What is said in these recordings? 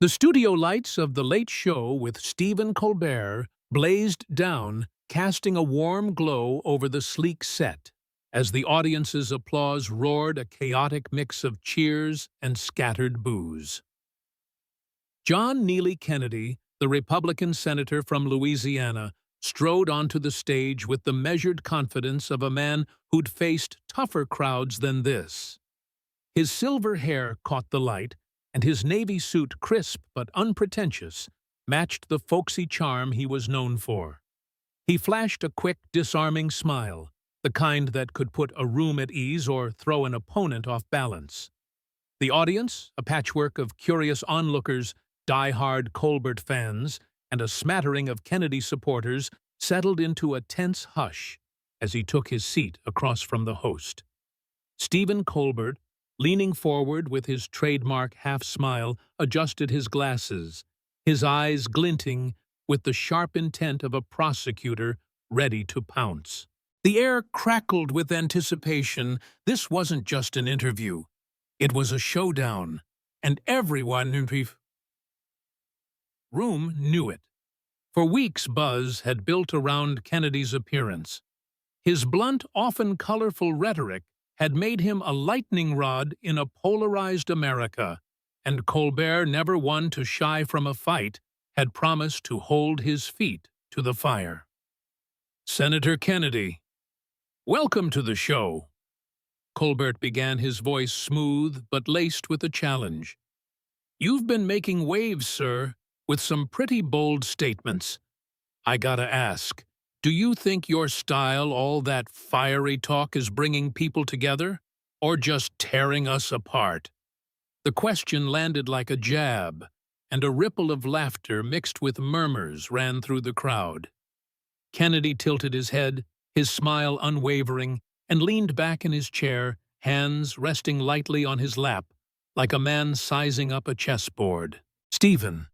The studio lights of The Late Show with Stephen Colbert blazed down, casting a warm glow over the sleek set, as the audience's applause roared a chaotic mix of cheers and scattered boos. John Neely Kennedy, the Republican senator from Louisiana, strode onto the stage with the measured confidence of a man who'd faced tougher crowds than this. His silver hair caught the light, and his navy suit, crisp but unpretentious, matched the folksy charm he was known for. He flashed a quick, disarming smile, the kind that could put a room at ease or throw an opponent off balance. The audience, a patchwork of curious onlookers, die-hard Colbert fans, and a smattering of Kennedy supporters, settled into a tense hush as he took his seat across from the host. Stephen Colbert, leaning forward with his trademark half-smile, adjusted his glasses, his eyes glinting with the sharp intent of a prosecutor ready to pounce. The air crackled with anticipation. This wasn't just an interview. It was a showdown, and everyone in the room knew it. For weeks, buzz had built around Kennedy's appearance. His blunt, often colorful rhetoric had made him a lightning rod in a polarized America, and Colbert, never one to shy from a fight, had promised to hold his feet to the fire. "Senator Kennedy, welcome to the show." Colbert began, his voice smooth but laced with a challenge. "You've been making waves, sir, with some pretty bold statements. I gotta ask, do you think your style, all that fiery talk, is bringing people together, or just tearing us apart?" The question landed like a jab, and a ripple of laughter mixed with murmurs ran through the crowd. Kennedy tilted his head, his smile unwavering, and leaned back in his chair, hands resting lightly on his lap, like a man sizing up a chessboard. "Stephen,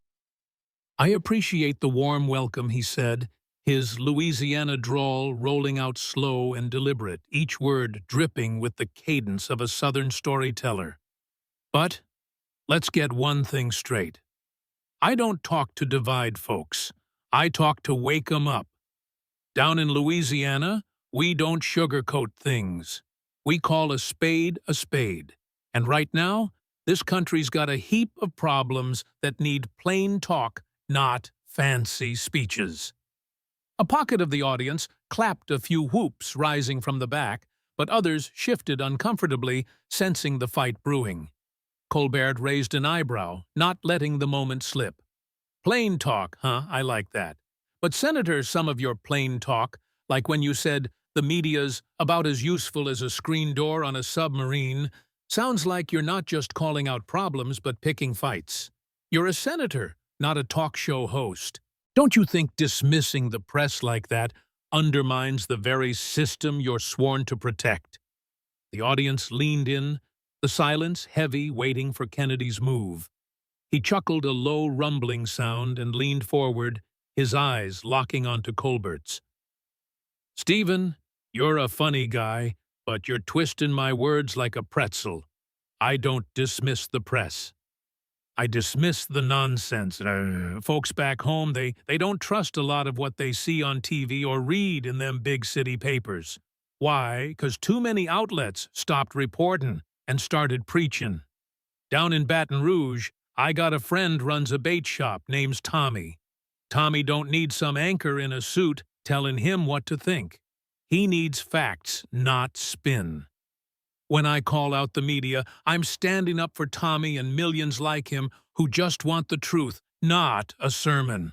I appreciate the warm welcome," he said, his Louisiana drawl rolling out slow and deliberate, each word dripping with the cadence of a Southern storyteller. "But let's get one thing straight. I don't talk to divide folks. I talk to wake 'em up. Down in Louisiana, we don't sugarcoat things. We call a spade, and right now, this country's got a heap of problems that need plain talk, not fancy speeches." A pocket of the audience clapped, a few whoops rising from the back, but others shifted uncomfortably, sensing the fight brewing. Colbert raised an eyebrow, not letting the moment slip. "Plain talk, huh? I like that. But, Senator, some of your plain talk, like when you said the media's about as useful as a screen door on a submarine, sounds like you're not just calling out problems but picking fights. You're a senator, not a talk show host. Don't you think dismissing the press like that undermines the very system you're sworn to protect?" The audience leaned in, the silence heavy, waiting for Kennedy's move. He chuckled a low, rumbling sound and leaned forward, his eyes locking onto Colbert's. "Stephen, you're a funny guy, but you're twisting my words like a pretzel. I don't dismiss the press. I dismiss the nonsense. Folks back home, they don't trust a lot of what they see on TV or read in them big city papers. Why? 'Cause too many outlets stopped reporting and started preaching. Down in Baton Rouge, I got a friend runs a bait shop, name's Tommy. Tommy don't need some anchor in a suit telling him what to think. He needs facts, not spin. When I call out the media, I'm standing up for Tommy and millions like him who just want the truth, not a sermon."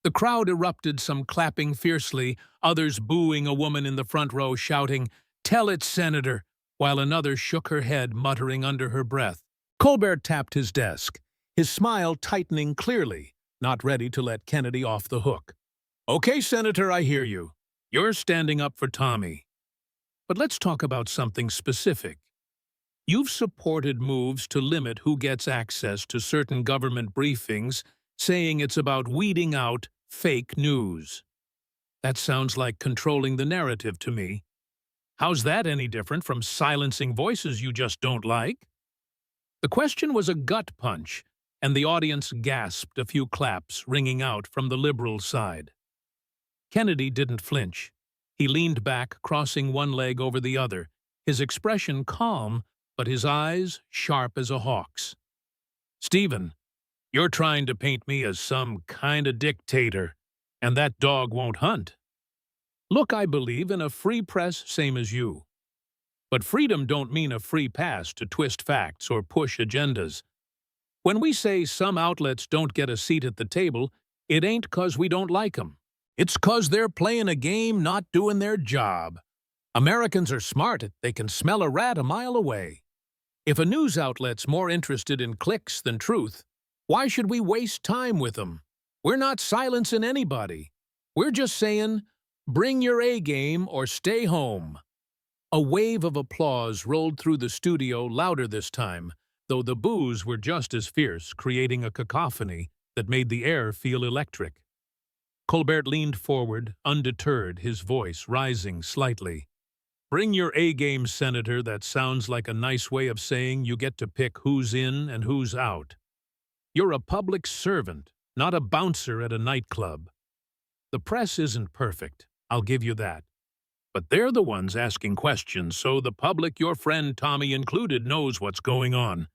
The crowd erupted, some clapping fiercely, others booing a woman in the front row shouting, "Tell it, Senator," while another shook her head, muttering under her breath. Colbert tapped his desk, his smile tightening clearly, not ready to let Kennedy off the hook. "Okay, Senator, I hear you. You're standing up for Tommy. But let's talk about something specific. You've supported moves to limit who gets access to certain government briefings, saying it's about weeding out fake news. That sounds like controlling the narrative to me. How's that any different from silencing voices you just don't like?" The question was a gut punch, and the audience gasped, a few claps ringing out from the liberal side. Kennedy didn't flinch. He leaned back, crossing one leg over the other, his expression calm, but his eyes sharp as a hawk's. "Stephen, you're trying to paint me as some kind of dictator, and that dog won't hunt. Look, I believe in a free press same as you. But freedom don't mean a free pass to twist facts or push agendas. When we say some outlets don't get a seat at the table, it ain't 'cause we don't like 'em. It's 'cause they're playing a game, not doing their job. Americans are smart, they can smell a rat a mile away. If a news outlet's more interested in clicks than truth, why should we waste time with them? We're not silencing anybody. We're just saying, bring your A-game or stay home." A wave of applause rolled through the studio, louder this time, though the boos were just as fierce, creating a cacophony that made the air feel electric. Colbert leaned forward, undeterred, his voice rising slightly. "Bring your A-game, Senator. That sounds like a nice way of saying you get to pick who's in and who's out. You're a public servant, not a bouncer at a nightclub. The press isn't perfect, I'll give you that. But they're the ones asking questions, so the public, your friend Tommy included, knows what's going on.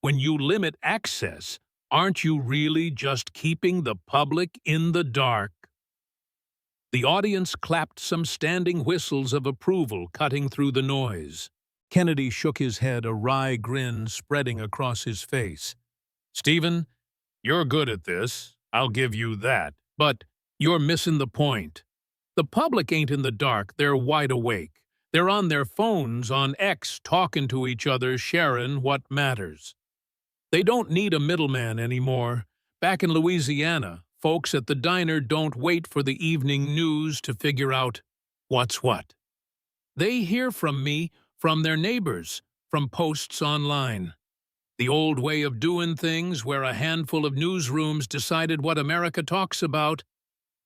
When you limit access, aren't you really just keeping the public in the dark?" The audience clapped some standing whistles of approval, cutting through the noise. Kennedy shook his head, a wry grin spreading across his face. "Stephen, you're good at this, I'll give you that, but you're missing the point. The public ain't in the dark, they're wide awake. They're on their phones, on X, talking to each other, sharing what matters. They don't need a middleman anymore. Back in Louisiana, folks at the diner don't wait for the evening news to figure out what's what. They hear from me, from their neighbors, from posts online. The old way of doing things, where a handful of newsrooms decided what America talks about,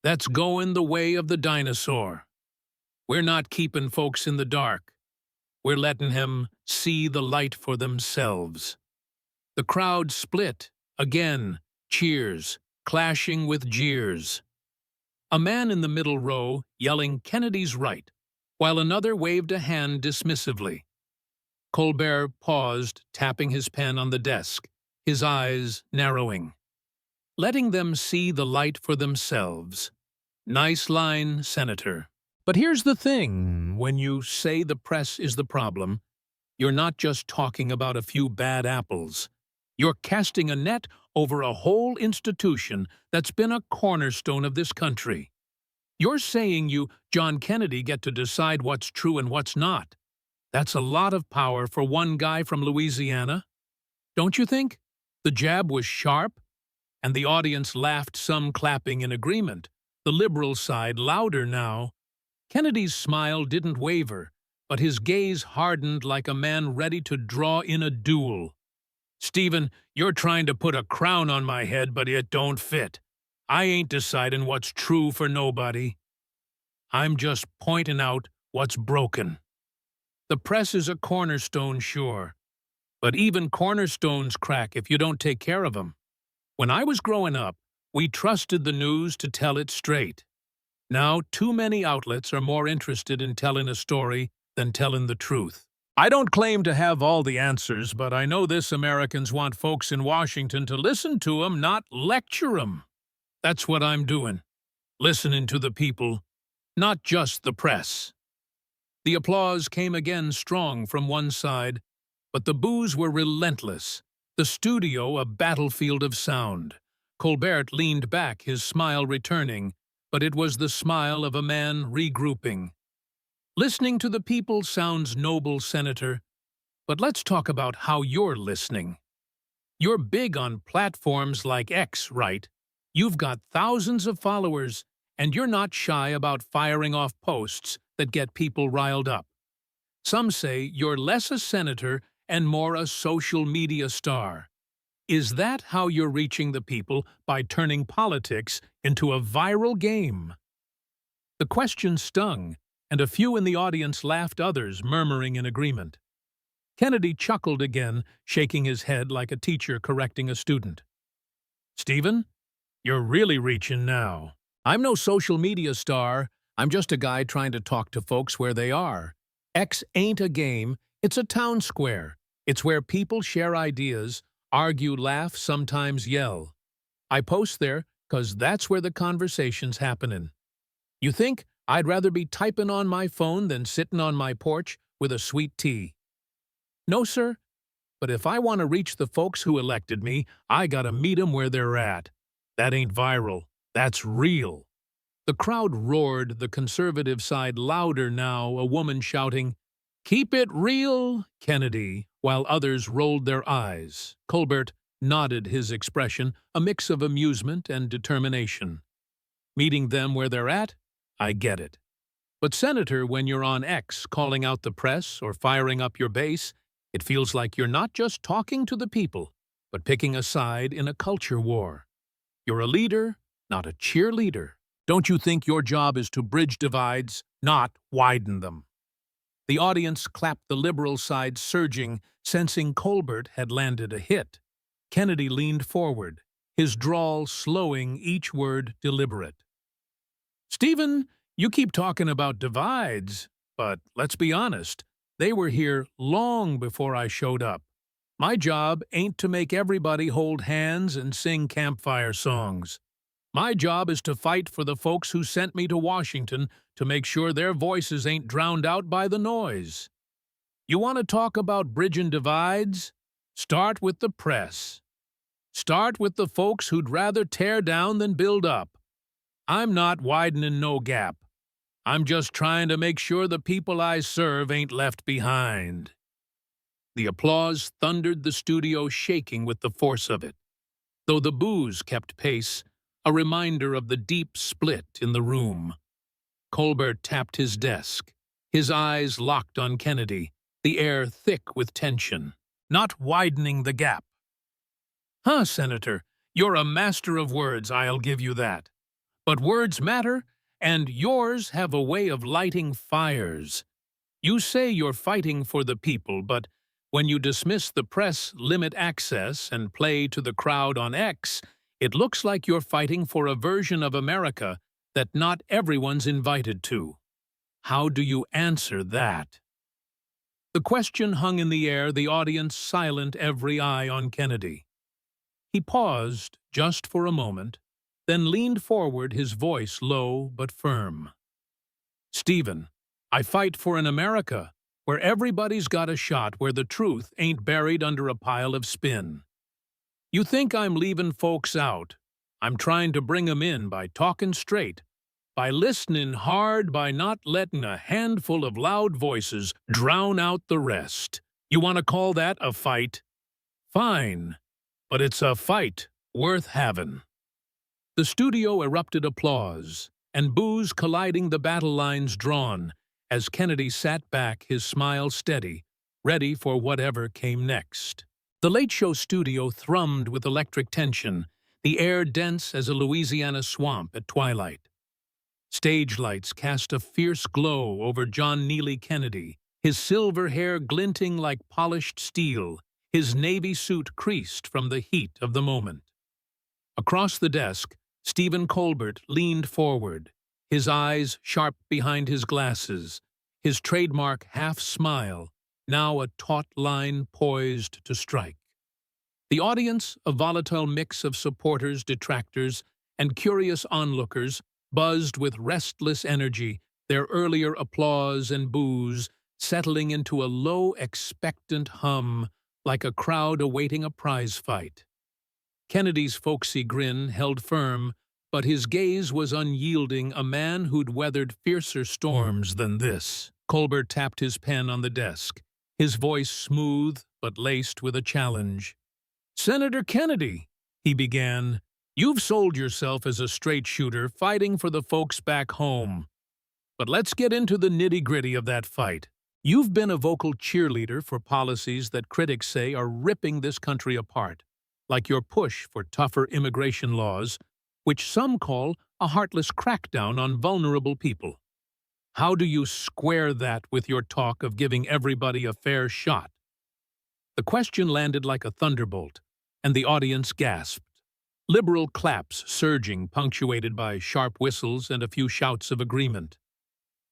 that's going the way of the dinosaur. We're not keeping folks in the dark. We're letting them see the light for themselves." The crowd split. Again, cheers, clashing with jeers. A man in the middle row yelling "Kennedy's right," while another waved a hand dismissively. Colbert paused, tapping his pen on the desk, his eyes narrowing. "Letting them see the light for themselves. Nice line, Senator. But here's the thing, when you say the press is the problem, you're not just talking about a few bad apples. You're casting a net over a whole institution that's been a cornerstone of this country. You're saying you, John Kennedy, get to decide what's true and what's not. That's a lot of power for one guy from Louisiana. Don't you think?" The jab was sharp, and the audience laughed, some clapping in agreement, the liberal side louder now. Kennedy's smile didn't waver, but his gaze hardened like a man ready to draw in a duel. "Stephen, you're trying to put a crown on my head, but it don't fit. I ain't deciding what's true for nobody. I'm just pointing out what's broken. The press is a cornerstone, sure, but even cornerstones crack if you don't take care of them. When I was growing up, we trusted the news to tell it straight. Now, too many outlets are more interested in telling a story than telling the truth. I don't claim to have all the answers, but I know this: Americans want folks in Washington to listen to 'em, not lecture 'em. That's what I'm doing, listening to the people, not just the press." The applause came again strong from one side, but the boos were relentless, the studio a battlefield of sound. Colbert leaned back, his smile returning, but it was the smile of a man regrouping. "Listening to the people sounds noble, Senator, but let's talk about how you're listening. You're big on platforms like X, right? You've got thousands of followers, and you're not shy about firing off posts that get people riled up. Some say you're less a senator and more a social media star. Is that how you're reaching the people, by turning politics into a viral game?" The question stung, and a few in the audience laughed, others murmuring in agreement. Kennedy chuckled again, shaking his head like a teacher correcting a student. Stephen, you're really reaching now. I'm no social media star. I'm just a guy trying to talk to folks where they are. X ain't a game, it's a town square. It's where people share ideas, argue, laugh, sometimes yell. I post there 'cause that's where the conversation's happening. You think I'd rather be typing on my phone than sitting on my porch with a sweet tea? No, sir. But if I want to reach the folks who elected me, I gotta meet 'em where they're at. That ain't viral. That's real. The crowd roared, the conservative side louder now, a woman shouting, "Keep it real, Kennedy," while others rolled their eyes. Colbert nodded his expression, a mix of amusement and determination. Meeting them where they're at? I get it. But, Senator, when you're on X calling out the press or firing up your base, it feels like you're not just talking to the people, but picking a side in a culture war. You're a leader, not a cheerleader. Don't you think your job is to bridge divides, not widen them? The audience clapped, the liberal side surging, sensing Colbert had landed a hit. Kennedy leaned forward, his drawl slowing, each word deliberate. "Stephen, you keep talking about divides, but let's be honest, they were here long before I showed up. My job ain't to make everybody hold hands and sing campfire songs. My job is to fight for the folks who sent me to Washington to make sure their voices ain't drowned out by the noise. You want to talk about bridging divides? Start with the press. Start with the folks who'd rather tear down than build up. I'm not widening no gap. I'm just trying to make sure the people I serve ain't left behind." The applause thundered, the studio shaking with the force of it. Though the boos kept pace, a reminder of the deep split in the room. Colbert tapped his desk, his eyes locked on Kennedy, the air thick with tension. "Not widening the gap." "Huh, Senator, you're a master of words, I'll give you that. But words matter, and yours have a way of lighting fires. You say you're fighting for the people, but when you dismiss the press, limit access, and play to the crowd on X, it looks like you're fighting for a version of America that not everyone's invited to. How do you answer that?" The question hung in the air, the audience silent, every eye on Kennedy. He paused just for a moment, then leaned forward, his voice low but firm. "Stephen, I fight for an America where everybody's got a shot, where the truth ain't buried under a pile of spin. You think I'm leaving folks out. I'm trying to bring 'em in by talking straight, by listening hard, by not letting a handful of loud voices drown out the rest. You want to call that a fight? Fine, but it's a fight worth having." The studio erupted applause, and boos colliding, the battle lines drawn, as Kennedy sat back, his smile steady, ready for whatever came next. The Late Show studio thrummed with electric tension, the air dense as a Louisiana swamp at twilight. Stage lights cast a fierce glow over John Neely Kennedy, his silver hair glinting like polished steel, his navy suit creased from the heat of the moment. Across the desk, Stephen Colbert leaned forward, his eyes sharp behind his glasses, his trademark half-smile, now a taut line poised to strike. The audience, a volatile mix of supporters, detractors, and curious onlookers, buzzed with restless energy, their earlier applause and boos settling into a low, expectant hum, like a crowd awaiting a prize fight. Kennedy's folksy grin held firm, but his gaze was unyielding, a man who'd weathered fiercer storms than this. Colbert tapped his pen on the desk, his voice smooth but laced with a challenge. "Senator Kennedy," he began, "you've sold yourself as a straight shooter fighting for the folks back home. But let's get into the nitty-gritty of that fight. You've been a vocal cheerleader for policies that critics say are ripping this country apart, like your push for tougher immigration laws, which some call a heartless crackdown on vulnerable people. How do you square that with your talk of giving everybody a fair shot?" The question landed like a thunderbolt, and the audience gasped. Liberal claps surging, punctuated by sharp whistles and a few shouts of agreement.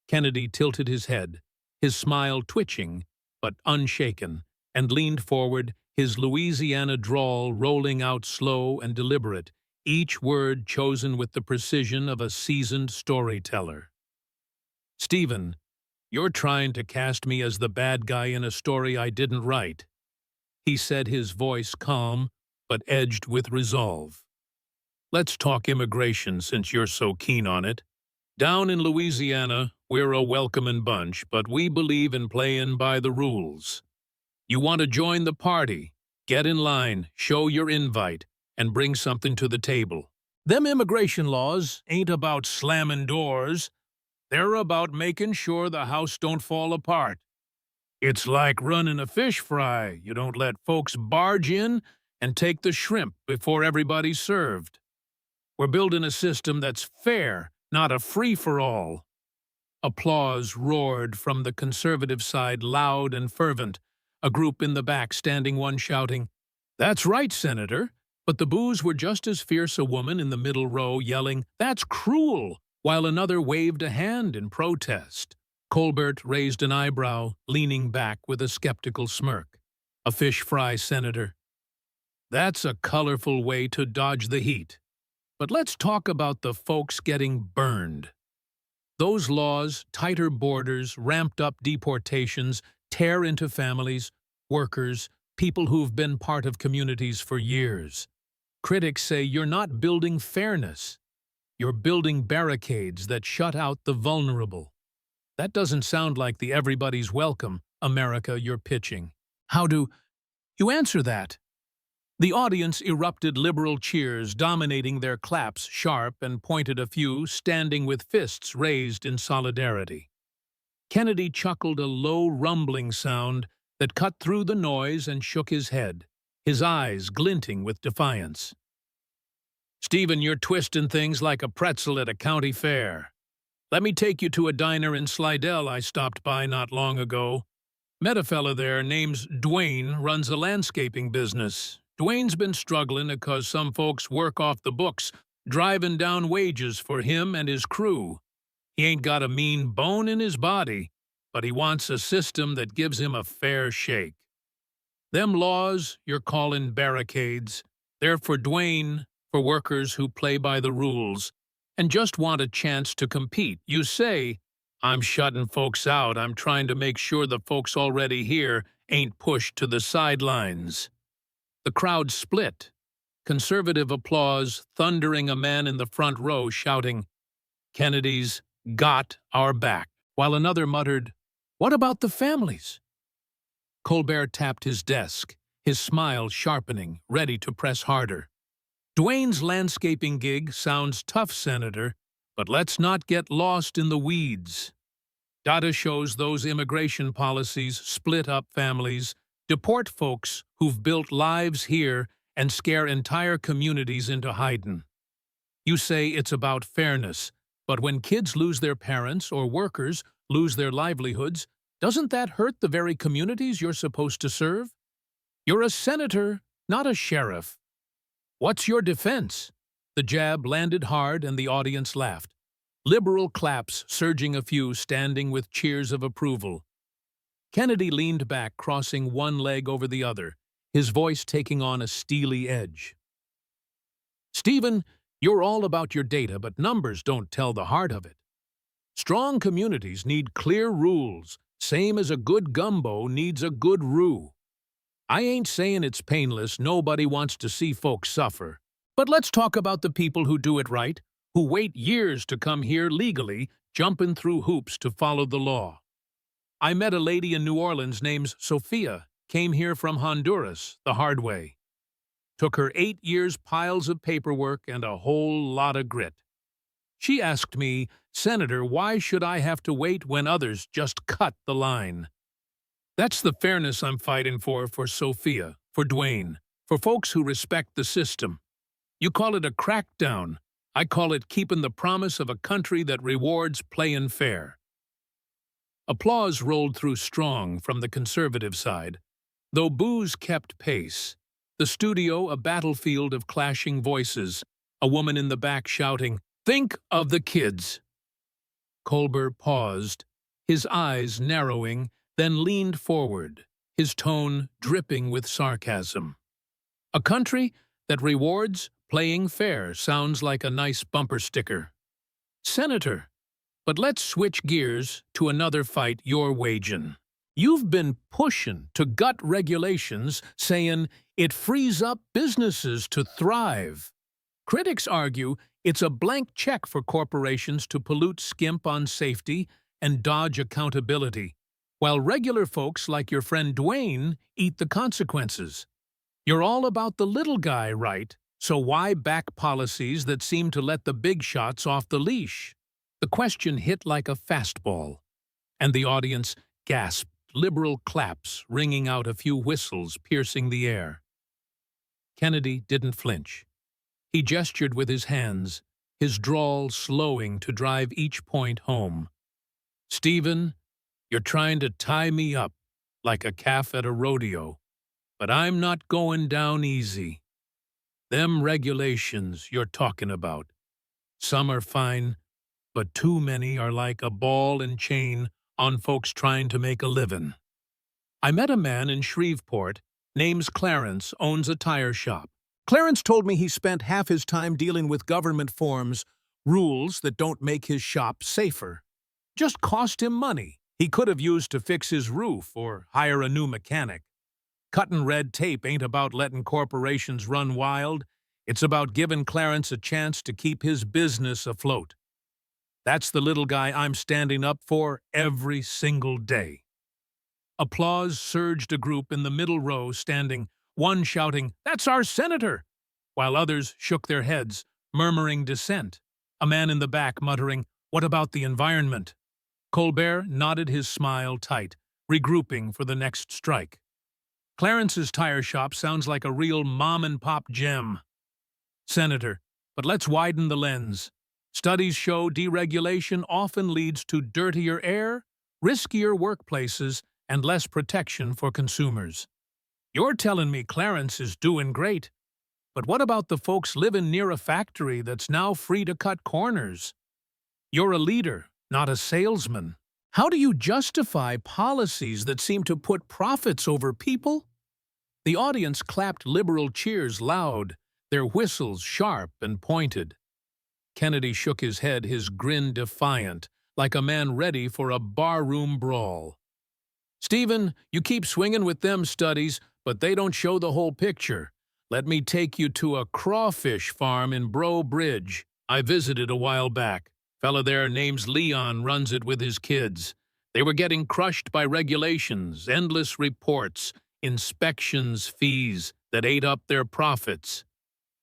Kennedy tilted his head, his smile twitching, but unshaken, and leaned forward, his Louisiana drawl rolling out slow and deliberate, each word chosen with the precision of a seasoned storyteller. "Stephen, you're trying to cast me as the bad guy in a story I didn't write," he said, his voice calm but edged with resolve. "Let's talk immigration since you're so keen on it. Down in Louisiana, we're a welcoming bunch, but we believe in playing by the rules. You want to join the party, get in line, show your invite, and bring something to the table. Them immigration laws ain't about slamming doors. They're about making sure the house don't fall apart. It's like running a fish fry. You don't let folks barge in and take the shrimp before everybody's served. We're building a system that's fair, not a free-for-all." Applause roared from the conservative side, loud and fervent, a group in the back standing, one shouting, "That's right, Senator," but the boos were just as fierce, a woman in the middle row yelling, "That's cruel," while another waved a hand in protest. Colbert raised an eyebrow, leaning back with a skeptical smirk. "A fish fry, Senator. That's a colorful way to dodge the heat. But let's talk about the folks getting burned. Those laws, tighter borders, ramped-up deportations, tear into families, workers, people who've been part of communities for years. Critics say you're not building fairness. You're building barricades that shut out the vulnerable. That doesn't sound like the everybody's welcome America you're pitching. How do you answer that?" The audience erupted liberal cheers, dominating their claps, sharp and pointed, a few standing with fists raised in solidarity. Kennedy chuckled, a low rumbling sound that cut through the noise, and shook his head, his eyes glinting with defiance. "Stephen, you're twisting things like a pretzel at a county fair. Let me take you to a diner in Slidell I stopped by not long ago. Met a fella there, name's Dwayne, runs a landscaping business. Dwayne's been struggling because some folks work off the books, driving down wages for him and his crew. He ain't got a mean bone in his body, but he wants a system that gives him a fair shake. Them laws you're calling barricades, they're for Dwayne, for workers who play by the rules and just want a chance to compete. You say, I'm shutting folks out. I'm trying to make sure the folks already here ain't pushed to the sidelines." The crowd split, conservative applause thundering, a man in the front row shouting, "Kennedy's got our back," while another muttered, "What about the families?" Colbert tapped his desk, his smile sharpening, ready to press harder. "Dwayne's landscaping gig sounds tough, Senator, but let's not get lost in the weeds. Data shows those immigration policies split up families, deport folks who've built lives here, and scare entire communities into hiding. You say it's about fairness, but when kids lose their parents or workers lose their livelihoods, doesn't that hurt the very communities you're supposed to serve? You're a senator, not a sheriff. What's your defense?" The jab landed hard and the audience laughed. Liberal claps surging, a few standing with cheers of approval. Kennedy leaned back, crossing one leg over the other, his voice taking on a steely edge. "Stephen, you're all about your data, but numbers don't tell the heart of it. Strong communities need clear rules, same as a good gumbo needs a good roux. I ain't saying it's painless, nobody wants to see folks suffer. But let's talk about the people who do it right, who wait years to come here legally, jumping through hoops to follow the law. I met a lady in New Orleans named Sophia, came here from Honduras the hard way. Took her 8 years, piles of paperwork, and a whole lot of grit. She asked me, 'Senator, why should I have to wait when others just cut the line?' That's the fairness I'm fighting for Sophia, for Dwayne, for folks who respect the system. You call it a crackdown. I call it keeping the promise of a country that rewards playing fair." Applause rolled through strong from the conservative side. Though boos kept pace, The studio a battlefield of clashing voices, a woman in the back shouting, "Think of the kids!" Colbert paused, his eyes narrowing, then leaned forward, his tone dripping with sarcasm. A country that rewards playing fair sounds like a nice bumper sticker. Senator, but let's switch gears to another fight you're waging. You've been pushing to gut regulations, saying it frees up businesses to thrive. Critics argue it's a blank check for corporations to pollute, skimp on safety, and dodge accountability, while regular folks like your friend Dwayne eat the consequences. You're all about the little guy, right? So why back policies that seem to let the big shots off the leash? The question hit like a fastball, and the audience gasped, liberal claps ringing out, a few whistles piercing the air. Kennedy didn't flinch. He gestured with his hands, his drawl slowing to drive each point home. "Stephen, you're trying to tie me up like a calf at a rodeo, but I'm not going down easy. Them regulations you're talking about, some are fine, but too many are like a ball and chain on folks trying to make a living. I met a man in Shreveport, name's Clarence, owns a tire shop. Clarence told me he spent half his time dealing with government forms, rules that don't make his shop safer. Just cost him money he could have used to fix his roof or hire a new mechanic. Cutting red tape ain't about letting corporations run wild. It's about giving Clarence a chance to keep his business afloat. That's the little guy I'm standing up for every single day." Applause surged a group in the middle row standing, one shouting, "That's our senator!" while others shook their heads, murmuring dissent. A man in the back muttering, "What about the environment?" Colbert nodded his smile tight, regrouping for the next strike. "Clarence's tire shop sounds like a real mom-and-pop gem." "Senator, but let's widen the lens. Studies show deregulation often leads to dirtier air, riskier workplaces, and less protection for consumers. You're telling me Clarence is doing great, but what about the folks living near a factory that's now free to cut corners? You're a leader, not a salesman. How do you justify policies that seem to put profits over people?" The audience clapped liberal cheers loud, their whistles sharp and pointed. Kennedy shook his head, his grin defiant, like a man ready for a barroom brawl. "Stephen, you keep swinging with them studies, but they don't show the whole picture. Let me take you to a crawfish farm in Breaux Bridge I visited a while back. Fella there name's Leon runs it with his kids. They were getting crushed by regulations, endless reports, inspections, fees that ate up their profits.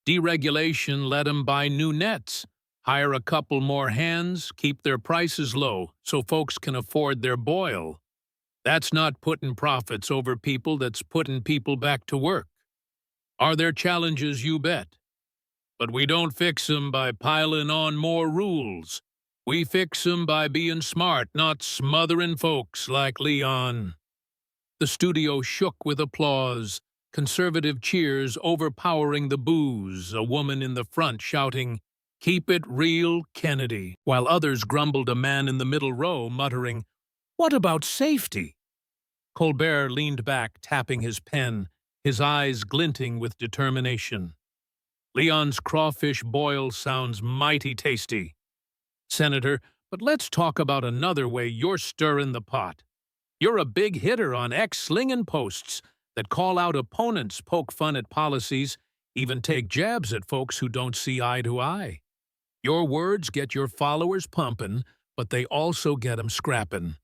Deregulation let 'em buy new nets, hire a couple more hands, keep their prices low so folks can afford their boil. That's not putting profits over people, that's putting people back to work. Are there challenges? You bet. But we don't fix 'em by piling on more rules. We fix 'em by being smart, not smothering folks like Leon." The studio shook with applause, conservative cheers overpowering the boos, a woman in the front shouting, "Keep it real, Kennedy," while others grumbled, a man in the middle row muttering, "What about safety?" Colbert leaned back, tapping his pen, his eyes glinting with determination. "Leon's crawfish boil sounds mighty tasty. Senator, but let's talk about another way you're stirring the pot. You're a big hitter on X-slinging posts that call out opponents, poke fun at policies, even take jabs at folks who don't see eye to eye. Your words get your followers pumping, but they also get 'em scrapping.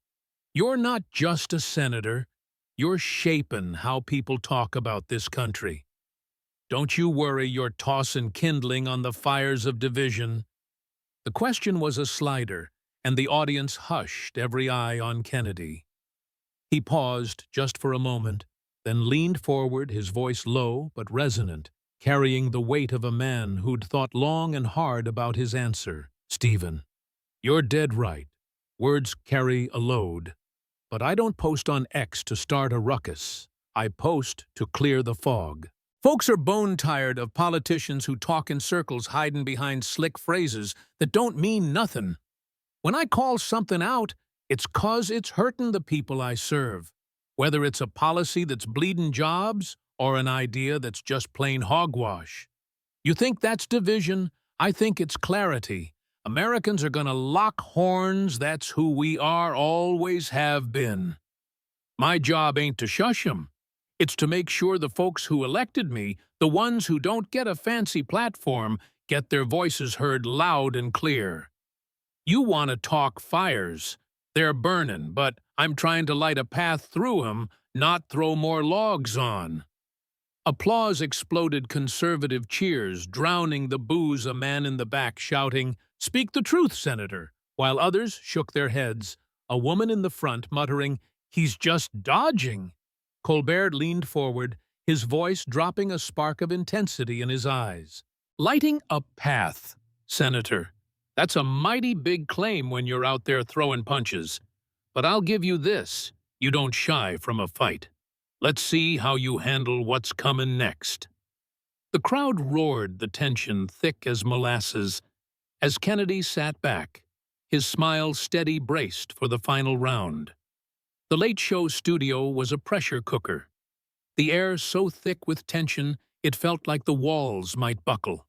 You're not just a senator, you're shaping how people talk about this country. Don't you worry you're tossing kindling on the fires of division." The question was a slider, and the audience hushed, every eye on Kennedy. He paused just for a moment, then leaned forward, his voice low but resonant, carrying the weight of a man who'd thought long and hard about his answer. "Stephen, you're dead right. Words carry a load. But I don't post on X to start a ruckus. I post to clear the fog." Folks are bone-tired of politicians who talk in circles hiding behind slick phrases that don't mean nothing. When I call something out, it's 'cause it's hurting the people I serve. Whether it's a policy that's bleeding jobs or an idea that's just plain hogwash. You think that's division? I think it's clarity. Americans are gonna lock horns, that's who we are, always have been. My job ain't to shush 'em. It's to make sure the folks who elected me, the ones who don't get a fancy platform, get their voices heard loud and clear. You want to talk fires. They're burning, but I'm trying to light a path through 'em, not throw more logs on. Applause exploded conservative cheers, drowning the boos a man in the back shouting, "Speak the truth, Senator," while others shook their heads, a woman in the front muttering, "He's just dodging." Colbert leaned forward, his voice dropping a spark of intensity in his eyes. "Lighting a path, Senator. That's a mighty big claim when you're out there throwing punches. But I'll give you this, you don't shy from a fight. Let's see how you handle what's coming next." The crowd roared, the tension thick as molasses, as Kennedy sat back, his smile steady braced for the final round. The Late Show studio was a pressure cooker, the air so thick with tension it felt like the walls might buckle.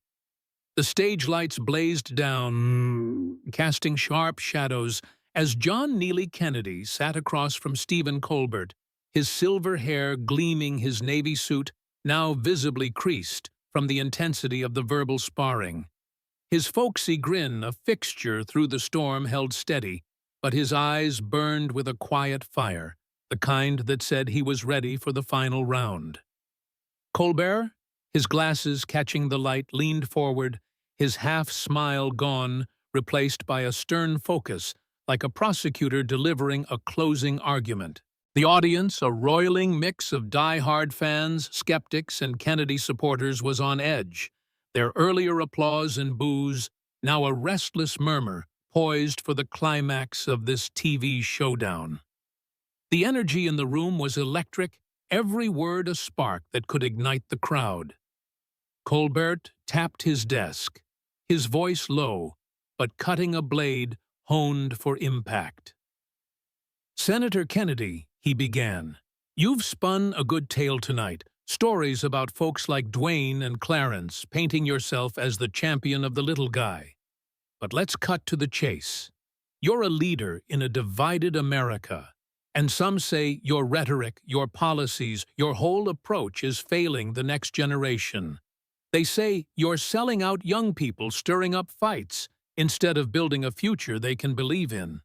The stage lights blazed down, casting sharp shadows as John Neely Kennedy sat across from Stephen Colbert, his silver hair gleaming, his navy suit now visibly creased from the intensity of the verbal sparring. His folksy grin, a fixture through the storm, held steady, but his eyes burned with a quiet fire, the kind that said he was ready for the final round. Colbert, his glasses catching the light, leaned forward, his half-smile gone, replaced by a stern focus, like a prosecutor delivering a closing argument. The audience, a roiling mix of die-hard fans, skeptics, and Kennedy supporters, was on edge, their earlier applause and boos now a restless murmur, poised for the climax of this TV showdown. The energy in the room was electric, every word a spark that could ignite the crowd. Colbert tapped his desk, his voice low, but cutting a blade honed for impact. "Senator Kennedy," he began, "you've spun a good tale tonight, stories about folks like Dwayne and Clarence, painting yourself as the champion of the little guy. But let's cut to the chase. You're a leader in a divided America, and some say your rhetoric, your policies, your whole approach is failing the next generation. They say you're selling out young people, stirring up fights, instead of building a future they can believe in.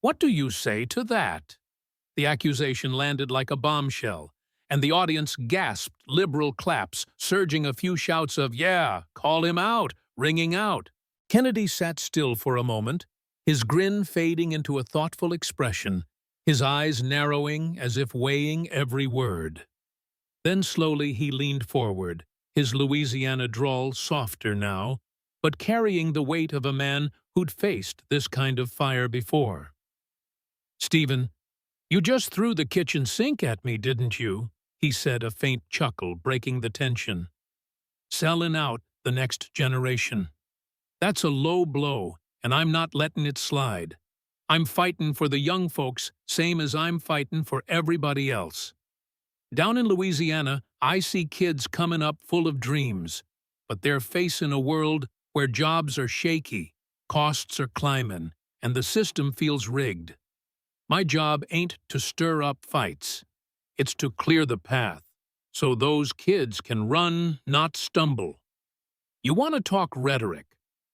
What do you say to that?" The accusation landed like a bombshell, and the audience gasped liberal claps, surging a few shouts of, "Yeah, call him out," ringing out. Kennedy sat still for a moment, his grin fading into a thoughtful expression, his eyes narrowing as if weighing every word. Then slowly he leaned forward, his Louisiana drawl softer now, but carrying the weight of a man who'd faced this kind of fire before. "Stephen, you just threw the kitchen sink at me, didn't you?" he said, a faint chuckle breaking the tension. "Selling out the next generation. That's a low blow, and I'm not letting it slide. I'm fighting for the young folks, same as I'm fighting for everybody else. Down in Louisiana, I see kids coming up full of dreams, but they're facing a world where jobs are shaky, costs are climbing, and the system feels rigged. My job ain't to stir up fights. It's to clear the path, so those kids can run, not stumble. You want to talk rhetoric?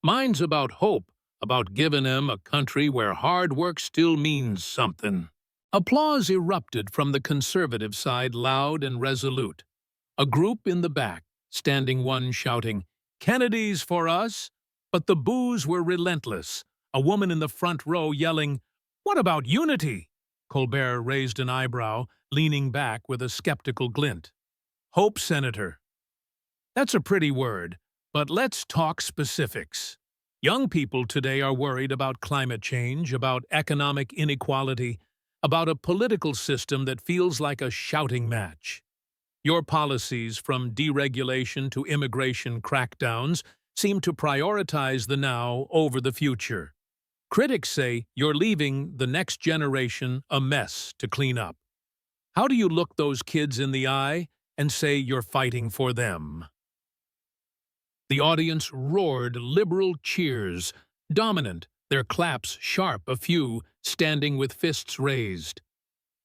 Mine's about hope, about giving them a country where hard work still means something." Applause erupted from the conservative side, loud and resolute. A group in the back, standing one shouting, "Kennedy's for us!" But the boos were relentless, a woman in the front row yelling, "What about unity?" Colbert raised an eyebrow, leaning back with a skeptical glint. "Hope, Senator. That's a pretty word, but let's talk specifics. Young people today are worried about climate change, about economic inequality, about a political system that feels like a shouting match. Your policies, from deregulation to immigration crackdowns, seem to prioritize the now over the future. Critics say you're leaving the next generation a mess to clean up. How do you look those kids in the eye and say you're fighting for them? The audience roared liberal cheers, dominant, their claps sharp, a few standing with fists raised.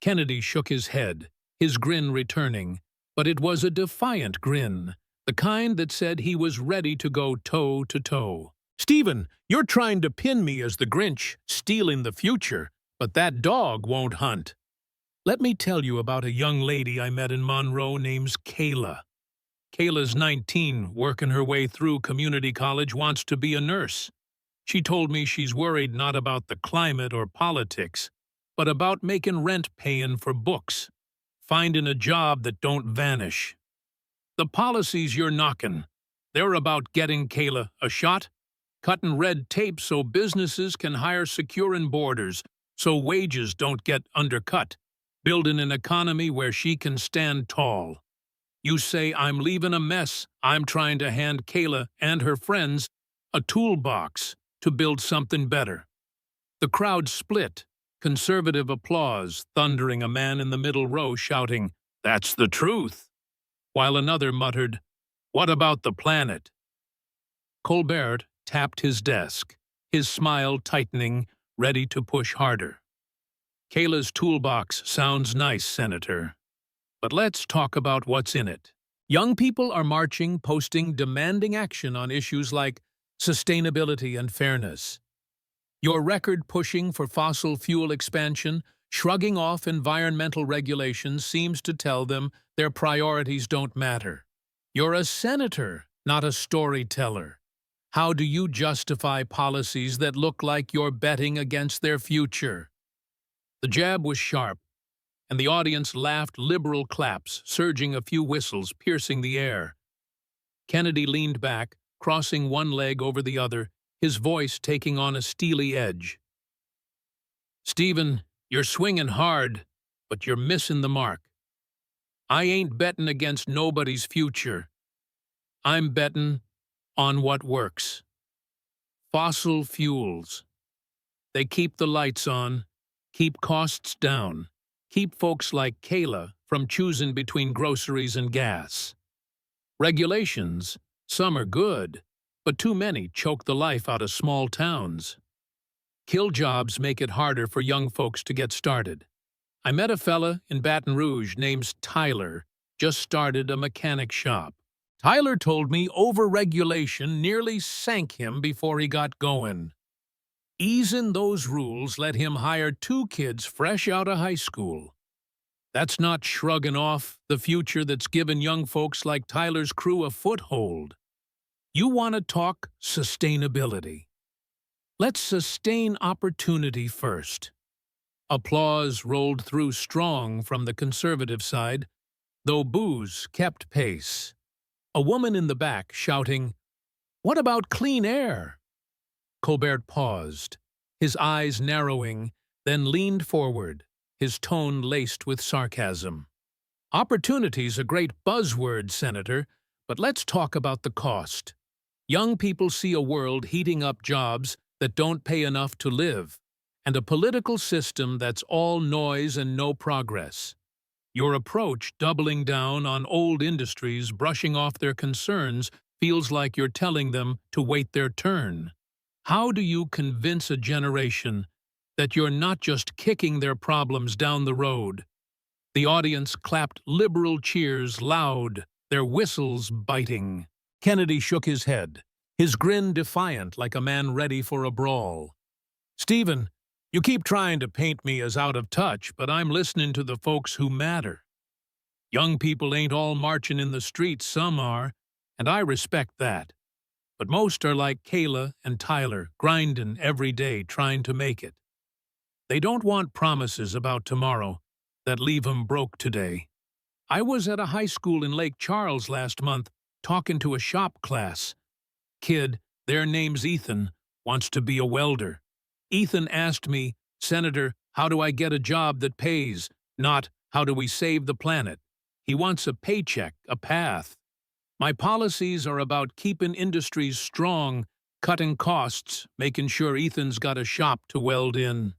Kennedy shook his head, his grin returning, but it was a defiant grin, the kind that said he was ready to go toe to toe. "Stephen, you're trying to pin me as the Grinch, stealing the future, but that dog won't hunt. Let me tell you about a young lady I met in Monroe named Kayla. Kayla's 19, working her way through community college, wants to be a nurse. She told me she's worried not about the climate or politics, but about making rent paying for books, finding a job that don't vanish. The policies you're knocking, they're about getting Kayla a shot, cutting red tape so businesses can hire, securing borders so wages don't get undercut, building an economy where she can stand tall. You say I'm leaving a mess. I'm trying to hand Kayla and her friends a toolbox to build something better." The crowd split, conservative applause thundering, a man in the middle row shouting, "That's the truth," while another muttered, "What about the planet?" Colbert tapped his desk, his smile tightening, ready to push harder. "Kayla's toolbox sounds nice, Senator. But let's talk about what's in it. Young people are marching, posting, demanding action on issues like sustainability and fairness. Your record pushing for fossil fuel expansion, shrugging off environmental regulations seems to tell them their priorities don't matter. You're a senator, not a storyteller. How do you justify policies that look like you're betting against their future? The jab was sharp, and the audience laughed, liberal claps, surging, a few whistles piercing the air. Kennedy leaned back, crossing one leg over the other, his voice taking on a steely edge. "Stephen, you're swinging hard, but you're missing the mark. I ain't betting against nobody's future. I'm betting on what works. Fossil fuels. They keep the lights on, keep costs down, keep folks like Kayla from choosing between groceries and gas. Regulations, some are good, but too many choke the life out of small towns. Kill jobs make it harder for young folks to get started. I met a fella in Baton Rouge named Tyler, just started a mechanic shop. Tyler told me over-regulation nearly sank him before he got going. Easing those rules let him hire 2 kids fresh out of high school. That's not shrugging off the future that's given young folks like Tyler's crew a foothold. You want to talk sustainability. Let's sustain opportunity first." Applause rolled through strong from the conservative side, though boos kept pace. A woman in the back shouting, "What about clean air?" Colbert paused, his eyes narrowing, then leaned forward, his tone laced with sarcasm. "Opportunity's a great buzzword, Senator, but let's talk about the cost. Young people see a world heating up, jobs that don't pay enough to live, and a political system that's all noise and no progress. Your approach, doubling down on old industries, brushing off their concerns, feels like you're telling them to wait their turn. How do you convince a generation that you're not just kicking their problems down the road?" The audience clapped liberal cheers loud, their whistles biting. Kennedy shook his head, his grin defiant like a man ready for a brawl. "Stephen, you keep trying to paint me as out of touch, but I'm listening to the folks who matter. Young people ain't all marching in the streets, some are, and I respect that. But most are like Kayla and Tyler, grinding every day trying to make it. They don't want promises about tomorrow that leave 'em broke today. I was at a high school in Lake Charles last month talking to a shop class. Kid, their name's Ethan, wants to be a welder. Ethan asked me, 'Senator, how do I get a job that pays?' Not, 'How do we save the planet?' He wants a paycheck, a path. My policies are about keeping industries strong, cutting costs, making sure Ethan's got a shop to weld in.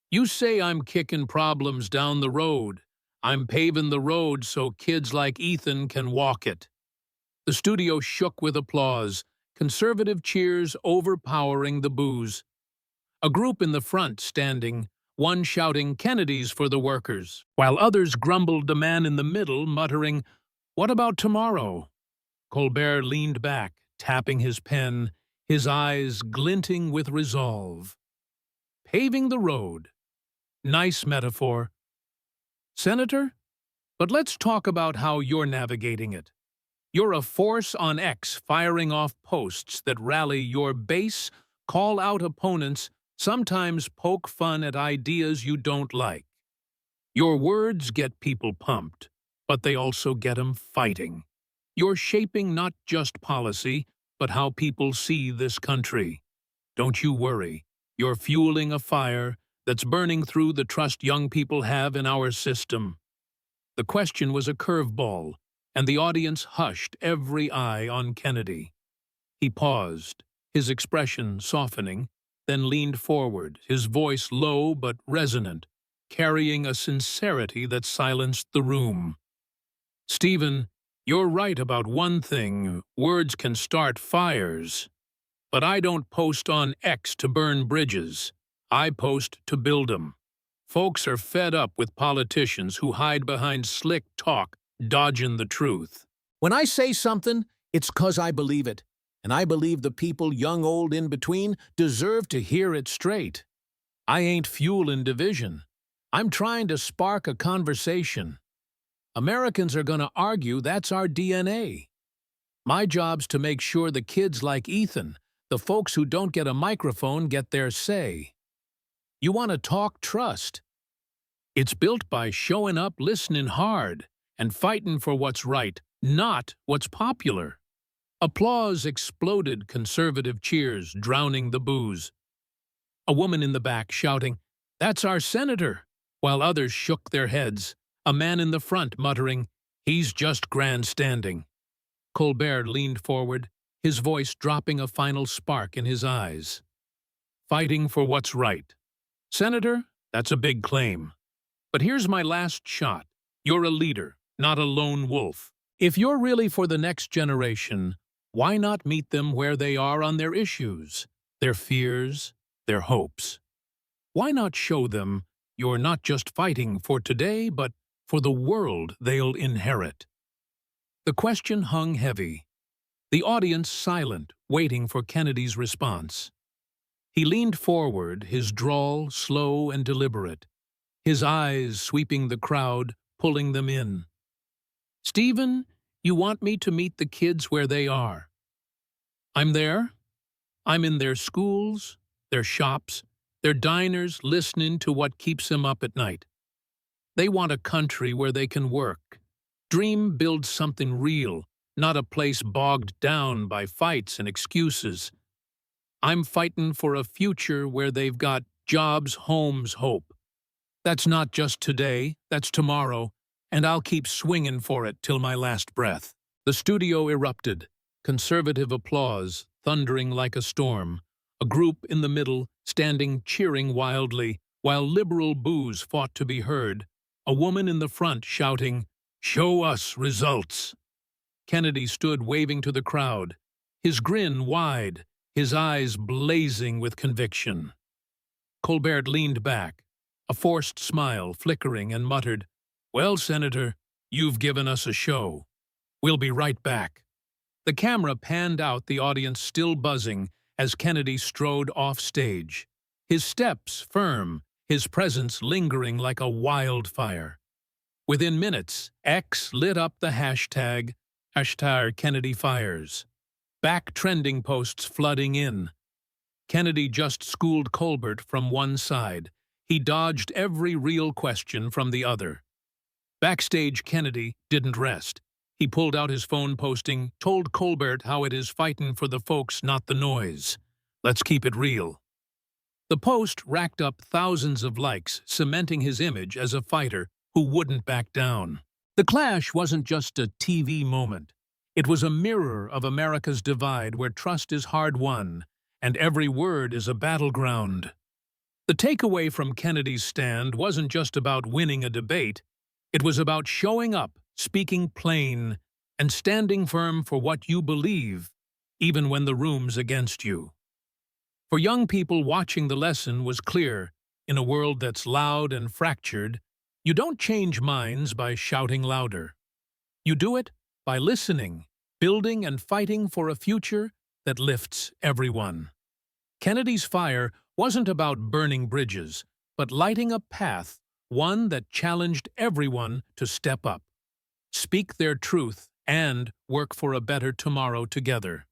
You say I'm kicking problems down the road. I'm paving the road so kids like Ethan can walk it. The studio shook with applause, conservative cheers overpowering the boos. A group in the front standing, one shouting Kennedy's for the workers, while others grumbled the man in the middle, muttering, "What about tomorrow?" Colbert leaned back, tapping his pen, his eyes glinting with resolve. Paving the road. Nice metaphor. Senator, but let's talk about how you're navigating it. You're a force on X firing off posts that rally your base, call out opponents, sometimes poke fun at ideas you don't like. Your words get people pumped, but they also get 'em fighting. You're shaping not just policy, but how people see this country. Don't you worry. You're fueling a fire that's burning through the trust young people have in our system. The question was a curveball, and the audience hushed, every eye on Kennedy. He paused, his expression softening, then leaned forward, his voice low but resonant, carrying a sincerity that silenced the room. Stephen, you're right about one thing. Words can start fires. But I don't post on X to burn bridges. I post to build 'em. Folks are fed up with politicians who hide behind slick talk, dodging the truth. When I say something, it's 'cause I believe it. And I believe the people, young, old, in between, deserve to hear it straight. I ain't fueling division. I'm trying to spark a conversation. Americans are gonna argue that's our DNA. My job's to make sure the kids like Ethan, the folks who don't get a microphone, get their say. You want to talk trust? It's built by showing up, listening hard, and fighting for what's right, not what's popular. Applause exploded, conservative cheers drowning the boos. A woman in the back shouting, "That's our senator," while others shook their heads, a man in the front muttering, "He's just grandstanding." Colbert leaned forward, his voice dropping a final spark in his eyes. Fighting for what's right. Senator, that's a big claim. But here's my last shot. You're a leader, not a lone wolf. If you're really for the next generation, why not meet them where they are on their issues, their fears, their hopes? Why not show them you're not just fighting for today, but for the world they'll inherit? The question hung heavy. The audience silent, waiting for Kennedy's response. He leaned forward, his drawl slow and deliberate, his eyes sweeping the crowd, pulling them in. "Stephen, you want me to meet the kids where they are. I'm there. I'm in their schools, their shops, their diners, listening to what keeps them up at night. They want a country where they can work. Dream, build something real, not a place bogged down by fights and excuses. I'm fighting for a future where they've got jobs, homes, hope. That's not just today, that's tomorrow, and I'll keep swinging for it till my last breath." The studio erupted, conservative applause thundering like a storm, a group in the middle standing cheering wildly, while liberal boos fought to be heard, a woman in the front shouting, "Show us results." Kennedy stood waving to the crowd, his grin wide, his eyes blazing with conviction. Colbert leaned back, a forced smile flickering, and muttered, "Well, Senator, you've given us a show. We'll be right back." The camera panned out, the audience still buzzing, as Kennedy strode off stage, his steps firm, his presence lingering like a wildfire. Within minutes, X lit up the hashtag #KennedyFires. Back trending posts flooding in. Kennedy just schooled Colbert from one side. He dodged every real question from the other. Backstage, Kennedy didn't rest. He pulled out his phone, posting, "Told Colbert how it is fighting for the folks, not the noise. Let's keep it real." The post racked up thousands of likes, cementing his image as a fighter who wouldn't back down. The clash wasn't just a TV moment. It was a mirror of America's divide where trust is hard-won and every word is a battleground. The takeaway from Kennedy's stand wasn't just about winning a debate. It was about showing up, speaking plain, and standing firm for what you believe, even when the room's against you. For young people watching, the lesson was clear. In a world that's loud and fractured, you don't change minds by shouting louder. You do it by listening, building and fighting for a future that lifts everyone. Kennedy's fire wasn't about burning bridges, but lighting a path, one that challenged everyone to step up, speak their truth, and work for a better tomorrow together.